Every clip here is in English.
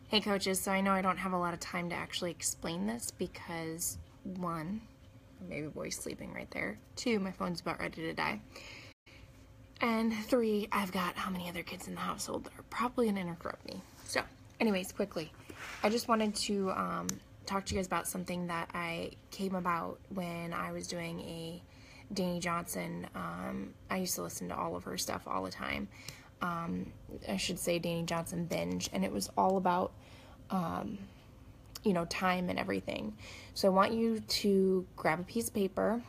Hey coaches, so I know I don't have a lot of time to actually explain this because 1, my baby boy's sleeping right there. 2, my phone's about ready to die. And 3, I've got how many other kids in the household that are probably going to interrupt me. So, anyways, quickly, I just wanted to talk to you guys about something that I came about when I was doing a Danny Johnson. I used to listen to all of her stuff all the time. I should say Danny Johnson binge, and it was all about, time and everything. So I want you to grab a piece of paper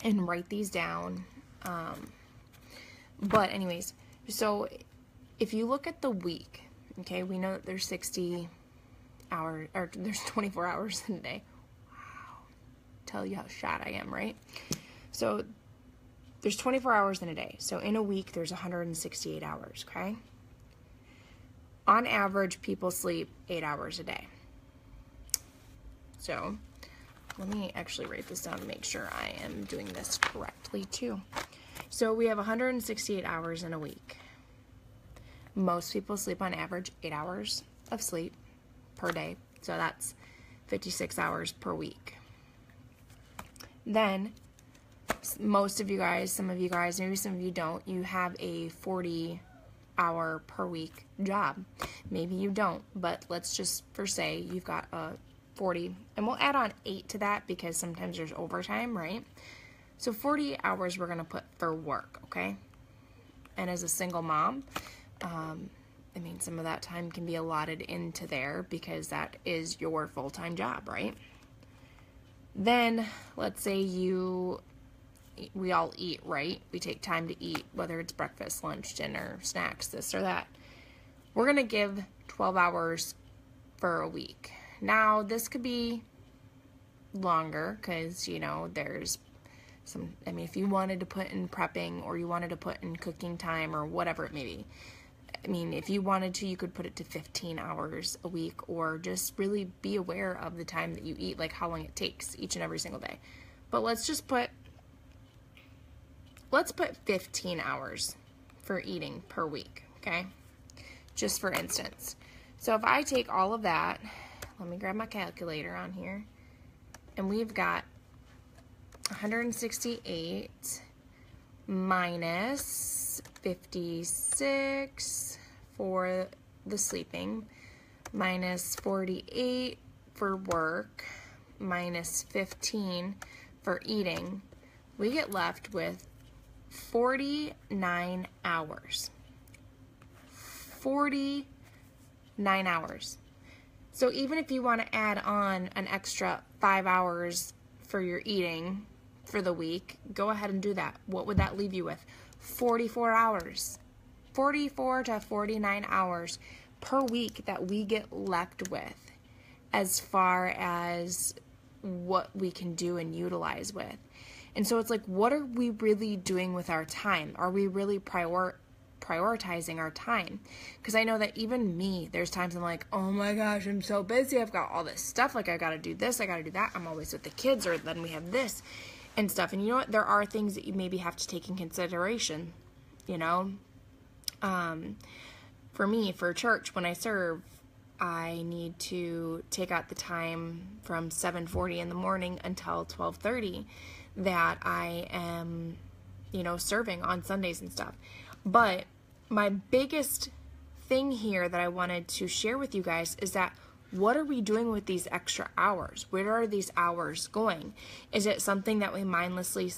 and write these down. But anyways, so if you look at the week, okay, we know that there's 60 hours, or there's 24 hours in a day. Wow. Tell you how shot I am, right? So there's 24 hours in a day. So in a week, there's 168 hours, okay? On average, people sleep 8 hours a day. So let me actually write this down to make sure I am doing this correctly too. So we have 168 hours in a week. Most people sleep on average 8 hours of sleep per day. So that's 56 hours per week. Then most of you guys, some of you guys, maybe some of you don't, you have a 40-hour per week job. Maybe you don't, but let's just for say you've got a 40, and we'll add on 8 to that because sometimes there's overtime, right? So 40 hours we're going to put for work, okay? And as a single mom, some of that time can be allotted into there because that is your full-time job, right? Then let's say we all eat, right? We take time to eat, whether it's breakfast, lunch, dinner, snacks, this or that. We're going to give 12 hours for a week. Now, this could be longer because, there's some, if you wanted to put in prepping or you wanted to put in cooking time or whatever it may be. If you wanted to, you could put it to 15 hours a week or just really be aware of the time that you eat, like how long it takes each and every single day. But let's put 15 hours for eating per week, okay? Just for instance. So if I take all of that, let me grab my calculator on here, and we've got 168 minus 56 for the sleeping, minus 48 for work, minus 15 for eating. We get left with 49 hours. 49 hours. So even if you want to add on an extra 5 hours for your eating for the week, go ahead and do that. What would that leave you with? 44 hours. 44 to 49 hours per week that we get left with as far as what we can do and utilize with. And so it's like, what are we really doing with our time? Are we really prioritizing our time? Because I know that even me, there's times I'm like, oh my gosh, I'm so busy. I've got all this stuff. Like, I got to do this. I got to do that. I'm always with the kids, or then we have this and stuff. And you know what? There are things that you maybe have to take in consideration, For me, for church, when I serve, I need to take out the time from 7:40 in the morning until 12:30 that I am, serving on Sundays and stuff. But my biggest thing here that I wanted to share with you guys is that what are we doing with these extra hours? Where are these hours going? Is it something that we mindlessly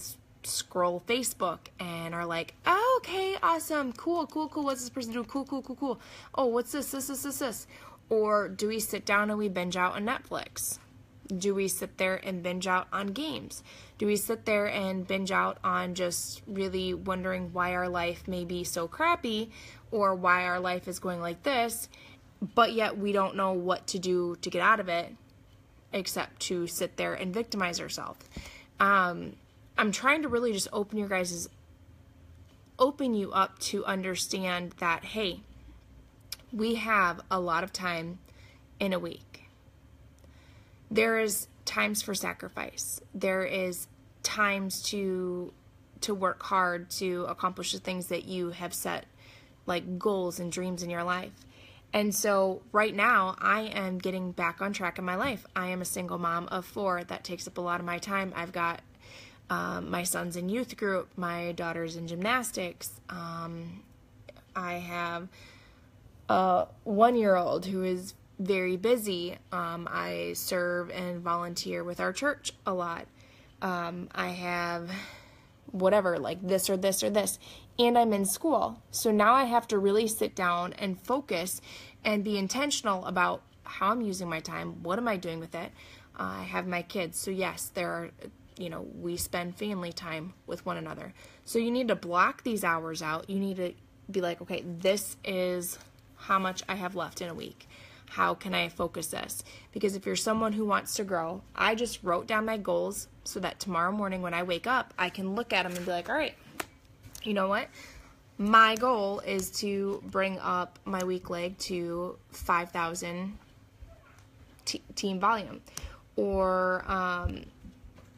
scroll Facebook and are like, oh, okay, awesome, cool, what's this person doing? Cool. Oh, what's this? Or do we sit down and we binge out on Netflix? Do we sit there and binge out on games? Do we sit there and binge out on just really wondering why our life may be so crappy or why our life is going like this, but yet we don't know what to do to get out of it except to sit there and victimize ourselves? I'm trying to really just open you up to understand that, hey, we have a lot of time in a week. There is times for sacrifice. There is times to work hard to accomplish the things that you have set, like goals and dreams in your life. And so right now I am getting back on track in my life. I am a single mom of 4. That takes up a lot of my time. I've got my son's in youth group, my daughter's in gymnastics. I have a 1-year-old who is very busy. I serve and volunteer with our church a lot. I have whatever, like this or this or this, and I'm in school. So now I have to really sit down and focus and be intentional about how I'm using my time. What am I doing with it? I have my kids. So yes, there are, we spend family time with one another. So you need to block these hours out. You need to be like, okay, this is how much I have left in a week. How can I focus this? Because if you're someone who wants to grow, I just wrote down my goals so that tomorrow morning when I wake up, I can look at them and be like, all right, you know what? My goal is to bring up my weak leg to 5,000 team volume. Or,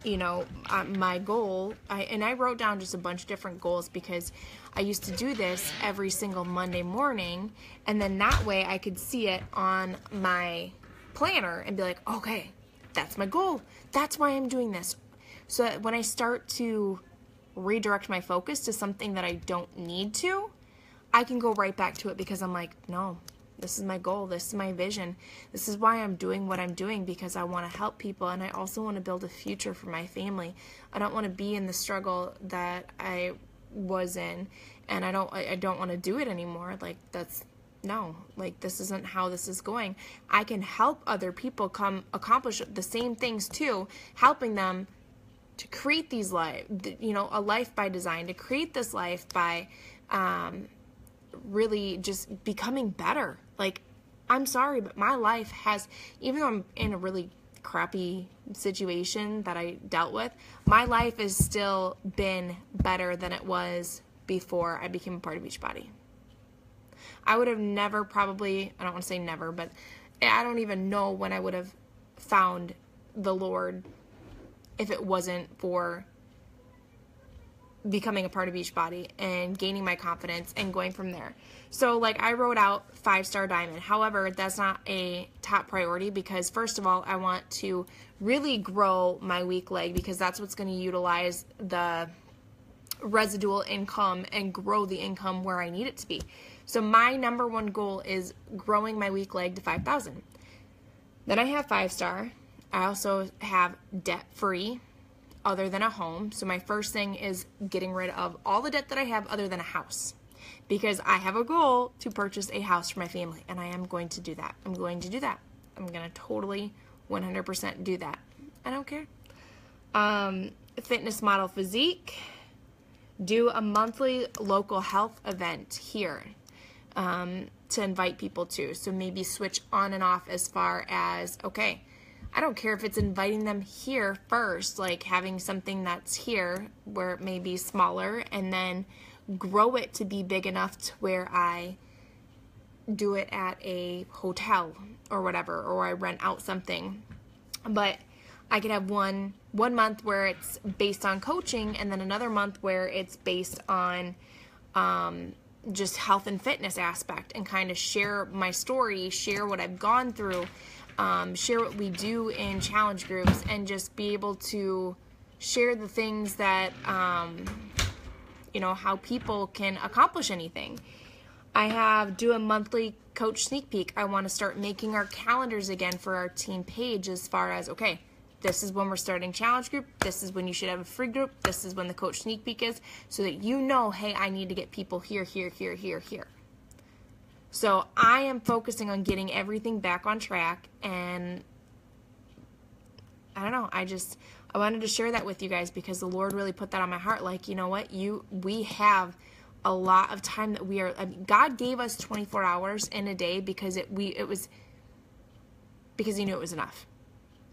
my goal, I wrote down just a bunch of different goals because I used to do this every single Monday morning, and then that way I could see it on my planner and be like, okay, that's my goal. That's why I'm doing this. So that when I start to redirect my focus to something that I don't need to, I can go right back to it because I'm like, no, this is my goal. This is my vision. This is why I'm doing what I'm doing, because I want to help people, and I also want to build a future for my family. I don't want to be in the struggle that I was in, and I don't want to do it anymore. Like, this isn't how this is going. I can help other people come accomplish the same things too, helping them to create these life, a life by design, to create this life by really just becoming better. Like, I'm sorry, but my life has, even though I'm in a really crappy situation that I dealt with, my life has still been better than it was before I became a part of Beachbody. I would have never probably, I don't want to say never, but I don't even know when I would have found the Lord if it wasn't for becoming a part of Beachbody and gaining my confidence and going from there. So like, I wrote out 5-star diamond. However, that's not a top priority because first of all, I want to really grow my weak leg because that's what's going to utilize the residual income and grow the income where I need it to be. So my number one goal is growing my weak leg to 5,000. Then I have 5-star. I also have debt-free other than a home. So my first thing is getting rid of all the debt that I have other than a house, because I have a goal to purchase a house for my family, and I am going to do that. I'm going to do that. I'm going to totally 100% do that. I don't care. Fitness model physique. Do a monthly local health event here to invite people to. So maybe switch on and off as far as, okay, I don't care if it's inviting them here first, like having something that's here where it may be smaller, and then grow it to be big enough to where I do it at a hotel or whatever, or I rent out something. But I could have one month where it's based on coaching, and then another month where it's based on just health and fitness aspect, and kind of share my story, share what I've gone through, share what we do in challenge groups, and just be able to share the things that, how people can accomplish anything. I have do a monthly coach sneak peek. I want to start making our calendars again for our team page as far as, okay, this is when we're starting challenge group. This is when you should have a free group. This is when the coach sneak peek is, so that you know, hey, I need to get people here, here, here, here, here. So I am focusing on getting everything back on track, and I don't know, I wanted to share that with you guys because the Lord really put that on my heart. Like, you know what, we have a lot of time that God gave us 24 hours in a day because because He knew it was enough.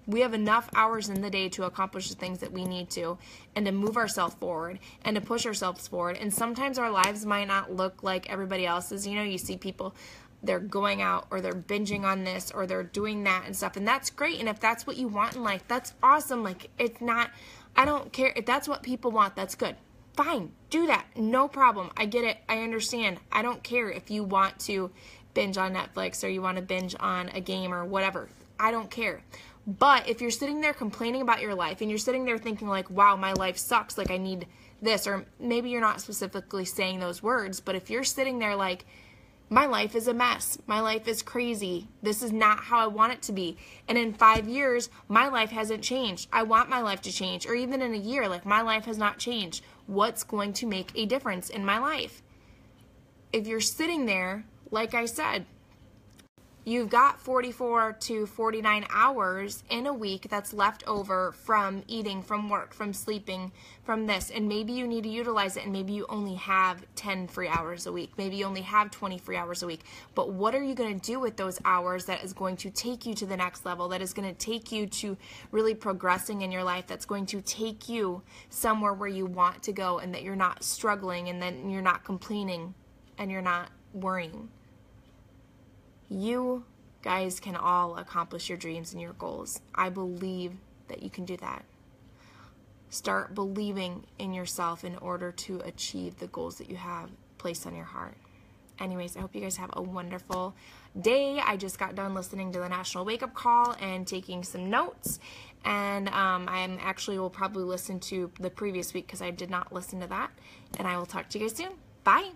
We have enough hours in the day to accomplish the things that we need to, and to move ourselves forward, and to push ourselves forward. And sometimes our lives might not look like everybody else's. You see people, they're going out, or they're binging on this, or they're doing that and stuff. And that's great. And if that's what you want in life, that's awesome. Like, I don't care. If that's what people want, that's good. Fine. Do that. No problem. I get it. I understand. I don't care if you want to binge on Netflix or you want to binge on a game or whatever. I don't care. But if you're sitting there complaining about your life and you're sitting there thinking like, wow, my life sucks, like I need this, or maybe you're not specifically saying those words, but if you're sitting there like, my life is a mess, my life is crazy, this is not how I want it to be, and in 5 years, my life hasn't changed, I want my life to change, or even in a year, like my life has not changed, what's going to make a difference in my life? If you're sitting there, like I said, you've got 44 to 49 hours in a week that's left over from eating, from work, from sleeping, from this. And maybe you need to utilize it, and maybe you only have 10 free hours a week. Maybe you only have 20 free hours a week. But what are you going to do with those hours that is going to take you to the next level, that is going to take you to really progressing in your life, that's going to take you somewhere where you want to go, and that you're not struggling, and then you're not complaining, and you're not worrying? You guys can all accomplish your dreams and your goals. I believe that you can do that. Start believing in yourself in order to achieve the goals that you have placed on your heart. Anyways, I hope you guys have a wonderful day. I just got done listening to the National Wake Up Call and taking some notes. And I actually will probably listen to the previous week because I did not listen to that. And I will talk to you guys soon. Bye.